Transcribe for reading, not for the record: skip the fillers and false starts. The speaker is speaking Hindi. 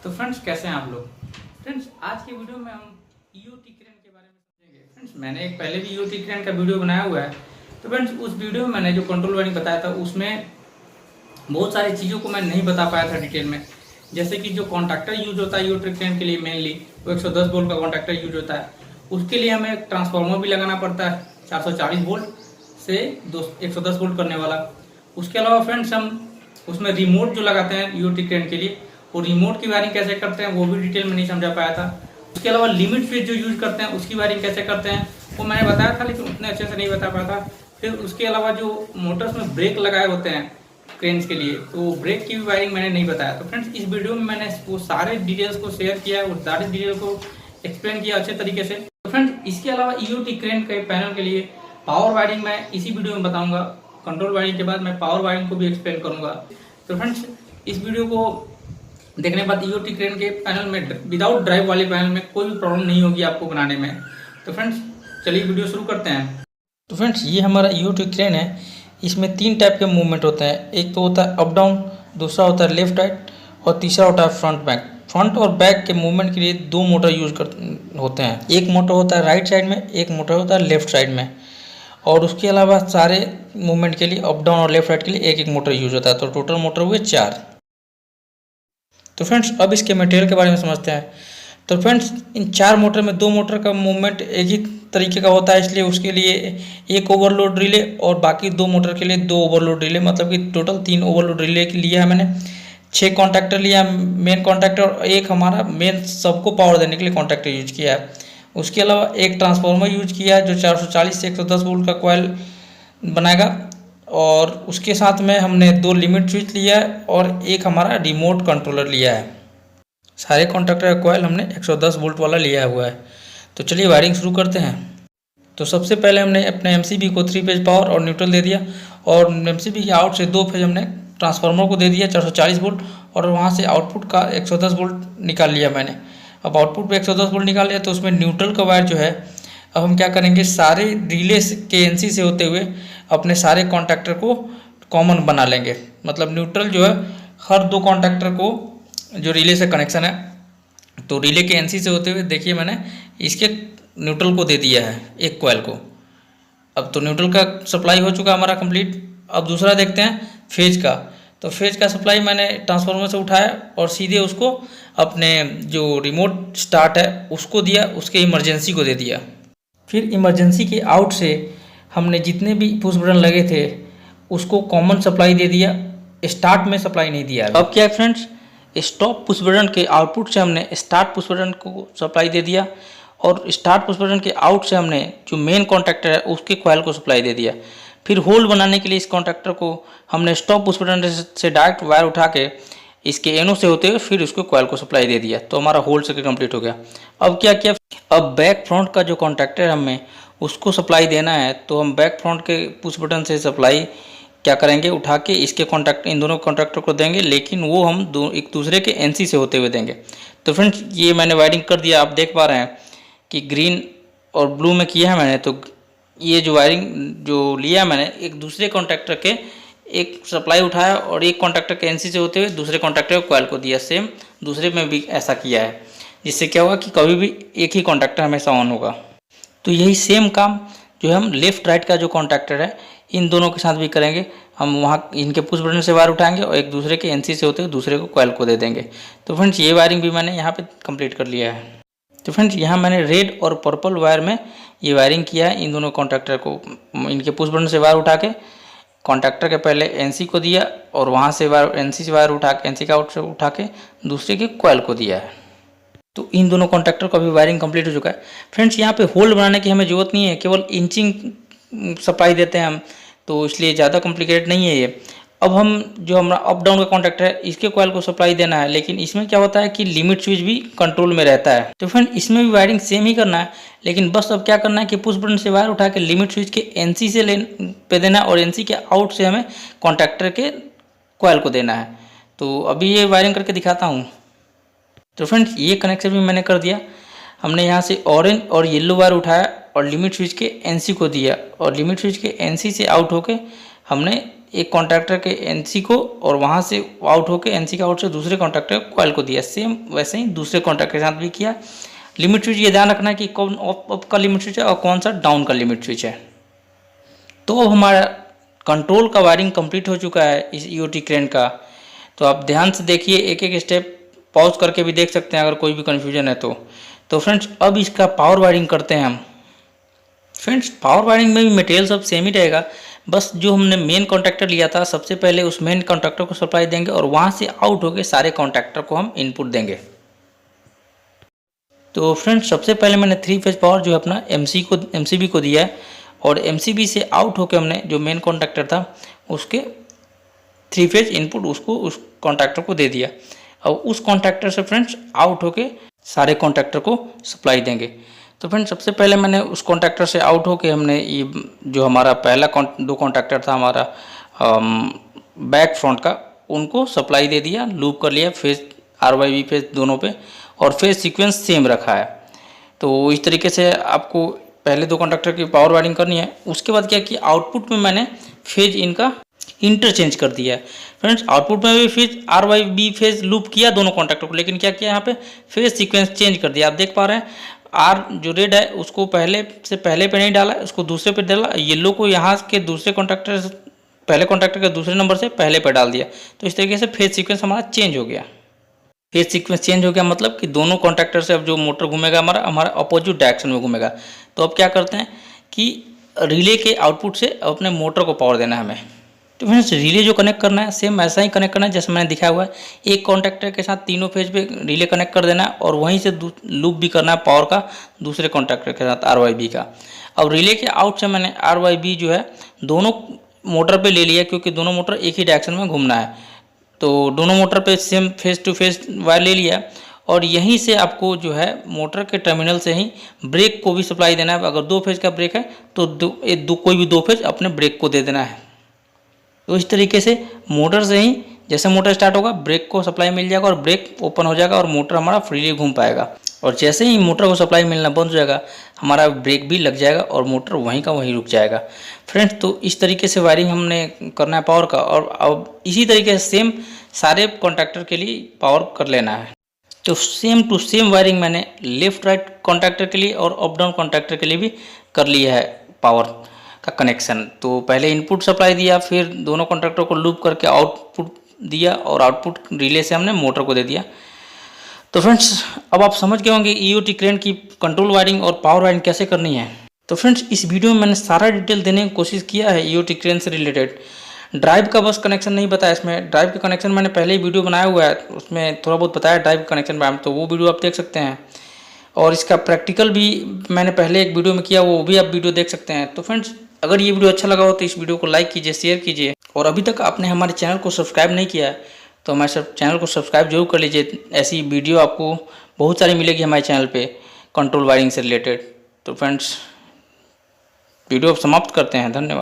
तो फ्रेंड्स कैसे हैं आप लोग। फ्रेंड्स आज की वीडियो में हम ईओटी क्रेन के बारे में समझेंगे। फ्रेंड्स मैंने एक पहले भी ईओटी क्रेन का वीडियो बनाया हुआ है। तो फ्रेंड्स उस वीडियो में मैंने जो कंट्रोल वायरिंग बताया था उसमें बहुत सारी चीज़ों को मैं नहीं बता पाया था डिटेल में। जैसे कि जो कॉन्टैक्टर यूज होता है ईओटी क्रेन के लिए मेनली वो 110 वोल्ट का कॉन्टैक्टर यूज होता है। उसके लिए हमें एक ट्रांसफार्मर भी लगाना पड़ता है 440 वोल्ट से 110 वोल्ट करने वाला। उसके अलावा फ्रेंड्स हम उसमें रिमोट जो लगाते हैं ईओटी क्रेन के लिए वो रिमोट की वायरिंग कैसे करते हैं वो भी डिटेल में नहीं समझा पाया था। उसके अलावा लिमिट स्विच जो यूज करते हैं उसकी वायरिंग कैसे करते हैं वो मैंने बताया था लेकिन उतने अच्छे से नहीं बता पाया था। फिर उसके अलावा जो मोटर्स में ब्रेक लगाए होते हैं क्रेन्स के लिए तो ब्रेक की भी वायरिंग मैंने नहीं बताया। तो फ्रेंड्स इस वीडियो में मैंने वो सारे डिटेल्स को शेयर किया और सारे डिटेल को एक्सप्लेन किया अच्छे तरीके से। तो फ्रेंड्स इसके अलावा ईओटी क्रेन के पैनल के लिए पावर वायरिंग मैं इसी वीडियो में बताऊंगा। कंट्रोल वायरिंग के बाद मैं पावर वायरिंग को भी एक्सप्लेन करूंगा। तो फ्रेंड्स इस वीडियो को देखने के बाद ईओटी क्रेन के पैनल में विदाउट ड्राइव वाले पैनल में कोई भी प्रॉब्लम नहीं होगी आपको बनाने में। तो फ्रेंड्स चलिए वीडियो शुरू करते हैं। तो फ्रेंड्स ये हमारा ईओटी क्रेन है। इसमें 3 टाइप के मूवमेंट होते हैं। एक तो होता है अप डाउन, दूसरा होता है लेफ्ट राइट और तीसरा होता है फ्रंट बैक। फ्रंट और बैक के मूवमेंट के लिए 2 मोटर यूज होते हैं। एक मोटर होता है राइट साइड में, एक मोटर होता है लेफ्ट साइड में। और उसके अलावा सारे मूवमेंट के लिए अप डाउन और लेफ्ट राइट के लिए एक एक मोटर यूज होता है। तो टोटल मोटर हुए 4। तो फ्रेंड्स अब इसके मटेरियल के बारे में समझते हैं। तो फ्रेंड्स इन 4 मोटर में 2 मोटर का मूवमेंट एक ही तरीके का होता है, इसलिए उसके लिए एक ओवरलोड रिले और बाकी 2 मोटर के लिए 2 ओवरलोड रिले, मतलब कि टोटल 3 ओवरलोड रिले लिया है मैंने। 6 कॉन्टैक्टर लिया मेन कॉन्टैक्टर और एक हमारा मेन सबको पावर देने के लिए कॉन्टैक्टर यूज किया है। उसके अलावा एक ट्रांसफार्मर यूज किया है जो 440 से 110 वोल्ट का कॉइल बनाएगा। और उसके साथ में हमने 2 लिमिट स्विच लिया है और एक हमारा रिमोट कंट्रोलर लिया है। सारे कॉन्टैक्टर का कॉइल हमने 110 वोल्ट वाला लिया हुआ है। तो चलिए वायरिंग शुरू करते हैं। तो सबसे पहले हमने अपने एमसीबी को 3 फेज पावर और न्यूट्रल दे दिया और एमसीबी के आउट से 2 फेज हमने ट्रांसफार्मर को दे दिया 440 वोल्ट और वहाँ से आउटपुट का 110 वोल्ट निकाल लिया मैंने। अब आउटपुट पे 110 वोल्ट निकाल लिया तो उसमें न्यूट्रल का वायर जो है अब हम क्या करेंगे, सारे रिले के एनसी से होते हुए अपने सारे कॉन्टैक्टर को कॉमन बना लेंगे। मतलब न्यूट्रल जो है हर 2 कॉन्टैक्टर को जो रिले से कनेक्शन है तो रिले के एनसी से होते हुए देखिए मैंने इसके न्यूट्रल को दे दिया है एक कॉइल को। अब तो न्यूट्रल का सप्लाई हो चुका हमारा कंप्लीट। अब दूसरा देखते हैं फेज का। तो फेज का सप्लाई मैंने ट्रांसफार्मर से उठाया और सीधे उसको अपने जो रिमोट स्टार्ट है उसको दिया, उसके इमरजेंसी को दे दिया। फिर इमरजेंसी के आउट से हमने जितने भी पुश बटन लगे थे उसको कॉमन सप्लाई दे दिया, स्टार्ट में सप्लाई नहीं दिया। अब क्या है फ्रेंड्स, स्टॉप पुश बटन के आउटपुट से हमने स्टार्ट पुश बटन को सप्लाई दे दिया और स्टार्ट पुश बटन के आउट से हमने जो मेन कॉन्टैक्टर है उसके कॉइल को सप्लाई दे दिया। फिर होल्ड बनाने के लिए इस कॉन्टैक्टर को हमने स्टॉप पुश बटन से डायरेक्ट वायर उठा के इसके एनो से होते हुए फिर उसको कॉइल को सप्लाई दे दिया। तो हमारा होल्ड सर्किट कंप्लीट हो गया। अब क्या किया, अब बैक फ्रंट का जो कॉन्टैक्टर हमें उसको सप्लाई देना है तो हम बैक फ्रंट के पुश बटन से सप्लाई क्या करेंगे, उठा के इसके कॉन्टैक्ट इन दोनों कॉन्टैक्टर को देंगे, लेकिन वो हम एक दूसरे के एनसी से होते हुए देंगे। तो फ्रेंड्स ये मैंने वायरिंग कर दिया, आप देख पा रहे हैं कि ग्रीन और ब्लू में किया है मैंने। तो ये जो वायरिंग जो लिया मैंने एक दूसरे कॉन्टैक्टर के एक सप्लाई उठाया और एक कॉन्टैक्टर के एनसी से होते हुए दूसरे कॉन्टैक्टर को कॉइल को दिया। सेम दूसरे में भी ऐसा किया है, जिससे क्या होगा कि कभी भी एक ही कॉन्टैक्टर हमेशा ऑन होगा। तो यही सेम काम जो हम लेफ्ट राइट का जो कॉन्टैक्टर है इन दोनों के साथ भी करेंगे। हम वहाँ इनके पुश बटन से वायर उठाएंगे और एक दूसरे के एनसी से होते हुए दूसरे को कॉइल को दे देंगे। तो फ्रेंड्स ये वायरिंग भी मैंने यहाँ पे कंप्लीट कर लिया है। तो फ्रेंड्स यहाँ मैंने रेड और पर्पल वायर में ये वायरिंग किया है। इन दोनों कॉन्टैक्टर को इनके पुश बटन से वायर उठा के कॉन्टैक्टर के पहले एनसी को दिया और वहाँ से वायर एनसी से वायर उठा के एनसी का आउट से उठा के दूसरे के कॉइल को दिया है। तो इन दोनों कॉन्टैक्टर का भी वायरिंग कंप्लीट हो चुका है। फ्रेंड्स यहाँ पे होल्ड बनाने की हमें ज़रूरत नहीं है, केवल इंचिंग सप्लाई देते हैं हम, तो इसलिए ज़्यादा कॉम्प्लिकेटेड नहीं है ये। अब हम जो हमारा अप डाउन का कॉन्टैक्टर है इसके कॉइल को सप्लाई देना है, लेकिन इसमें क्या होता है कि लिमिट स्विच भी कंट्रोल में रहता है। तो फ्रेंड इसमें भी वायरिंग सेम ही करना है, लेकिन बस अब क्या करना है कि पुश बटन से वायर उठा के लिमिट स्विच के एनसी से पे देना है और एनसी के आउट से हमें कॉन्टैक्टर के कॉइल को देना है। तो अभी ये वायरिंग करके दिखाता हूँ। तो फ्रेंड्स ये कनेक्शन भी मैंने कर दिया। हमने यहाँ से ऑरेंज और येलो वायर उठाया और लिमिट स्विच के एनसी को दिया और लिमिट स्विच के एनसी से आउट होके हमने एक कॉन्टैक्टर के एनसी को और वहाँ से आउट होके एनसी का आउट से दूसरे कॉन्टैक्टर कॉइल को दिया। सेम वैसे ही दूसरे कॉन्टैक्टर के साथ भी किया। लिमिट स्विच ये ध्यान रखना है कि कौन अप का लिमिट स्विच है और कौन सा डाउन का लिमिट स्विच है। तो अब हमारा कंट्रोल का वायरिंग कंप्लीट हो चुका है इस ईओटी क्रेन का। तो आप ध्यान से देखिए, एक एक स्टेप पॉज करके भी देख सकते हैं अगर कोई भी कन्फ्यूजन है तो फ्रेंड्स अब इसका पावर वायरिंग करते हैं हम। फ्रेंड्स पावर वायरिंग में भी मटेरियल सब सेम ही रहेगा, बस जो हमने मेन कॉन्टैक्टर लिया था सबसे पहले उस मेन कॉन्टैक्टर को सप्लाई देंगे और वहाँ से आउट होकर सारे कॉन्टैक्टर को हम इनपुट देंगे। तो फ्रेंड्स सबसे पहले मैंने 3 फेज पावर जो है अपना एमसीबी को दिया है और एमसीबी से आउट होकर हमने जो मेन कॉन्टैक्टर था उसके 3 फेज इनपुट उसको उस कॉन्टैक्टर को दे दिया। और उस कॉन्टैक्टर से फ्रेंड्स आउट होके सारे कॉन्टैक्टर को सप्लाई देंगे। तो फ्रेंड्स सबसे पहले मैंने उस कॉन्टैक्टर से आउट होके हमने ये जो हमारा पहला 2 कॉन्टैक्टर था हमारा बैक फ्रंट का, उनको सप्लाई दे दिया, लूप कर लिया फेज RYB फेज दोनों पे और फेज सीक्वेंस सेम रखा है। तो इस तरीके से आपको पहले 2 कॉन्टैक्टर की पावर वायरिंग करनी है। उसके बाद क्या किया, आउटपुट में मैंने फेज इनका इंटरचेंज कर दिया है। फ्रेंड्स आउटपुट में भी फेज RYB फेज लूप किया दोनों कॉन्टैक्टर को, लेकिन क्या किया यहाँ पे फेज सीक्वेंस चेंज कर दिया। आप देख पा रहे हैं आर जो रेड है उसको पहले पे नहीं डाला, उसको दूसरे पे डाला, येलो को यहाँ के दूसरे कॉन्टैक्टर पहले कॉन्टैक्टर के दूसरे नंबर से पहले पे डाल दिया। तो इस तरीके से फेज सीक्वेंस हमारा चेंज हो गया। फेज सीक्वेंस चेंज हो गया मतलब कि दोनों कॉन्टैक्टर से अब जो मोटर घूमेगा हमारा अपोजिट डायरेक्शन में घूमेगा। तो अब क्या करते हैं कि रिले के आउटपुट से अपने मोटर को पावर देना है हमें। तो फ्रेंड्स रिले जो कनेक्ट करना है सेम ऐसा ही कनेक्ट करना है जैसे मैंने दिखाया हुआ है। एक कॉन्टैक्टर के साथ तीनों फेज पे रिले कनेक्ट कर देना है और वहीं से लूप भी करना है पावर का दूसरे कॉन्टैक्टर के साथ RYB का। अब रिले के आउट से मैंने RYB जो है दोनों मोटर पे ले लिया क्योंकि दोनों मोटर एक ही डायरेक्शन में घूमना है। तो दोनों मोटर पे same face to face wire ले लिया और यहीं से आपको जो है मोटर के टर्मिनल से ही ब्रेक को भी सप्लाई देना है। अगर 2 फेज का ब्रेक है तो कोई भी 2 फेज अपने ब्रेक को दे देना है। तो इस तरीके से मोटर से ही जैसे मोटर स्टार्ट होगा ब्रेक को सप्लाई मिल जाएगा और ब्रेक ओपन हो जाएगा और मोटर हमारा फ्रीली घूम पाएगा। और जैसे ही मोटर को सप्लाई मिलना बंद हो जाएगा हमारा ब्रेक भी लग जाएगा और मोटर वहीं का वहीं रुक जाएगा। फ्रेंड्स तो इस तरीके से वायरिंग हमने करना है पावर का। और अब इसी तरीके से सेम सारे कॉन्टैक्टर के लिए पावर कर लेना है। तो सेम टू सेम वायरिंग मैंने लेफ्ट राइट कॉन्टैक्टर के लिए और अप डाउन कॉन्टैक्टर के लिए भी कर लिया है पावर का कनेक्शन। तो पहले इनपुट सप्लाई दिया, फिर दोनों कॉन्टैक्टर को लूप करके आउटपुट दिया और आउटपुट रिले से हमने मोटर को दे दिया। तो फ्रेंड्स अब आप समझ गए होंगे ईओटी क्रेन की कंट्रोल वायरिंग और पावर वायरिंग कैसे करनी है। तो फ्रेंड्स इस वीडियो में मैंने सारा डिटेल देने की कोशिश किया है ईओटी क्रेन से रिलेटेड। ड्राइव का बस कनेक्शन नहीं बताया इसमें। ड्राइव का कनेक्शन मैंने पहले ही वीडियो बनाया हुआ है, उसमें थोड़ा बहुत बताया ड्राइव कनेक्शन बारे में, तो वो वीडियो आप देख सकते हैं। और इसका प्रैक्टिकल भी मैंने पहले एक वीडियो में किया, वो भी आप वीडियो देख सकते हैं। तो फ्रेंड्स अगर ये वीडियो अच्छा लगा हो तो इस वीडियो को लाइक कीजिए, शेयर कीजिए और अभी तक आपने हमारे चैनल को सब्सक्राइब नहीं किया है तो हमारे चैनल को सब्सक्राइब जरूर कर लीजिए। ऐसी वीडियो आपको बहुत सारी मिलेगी हमारे चैनल पे कंट्रोल वायरिंग से रिलेटेड। तो फ्रेंड्स वीडियो समाप्त करते हैं। धन्यवाद।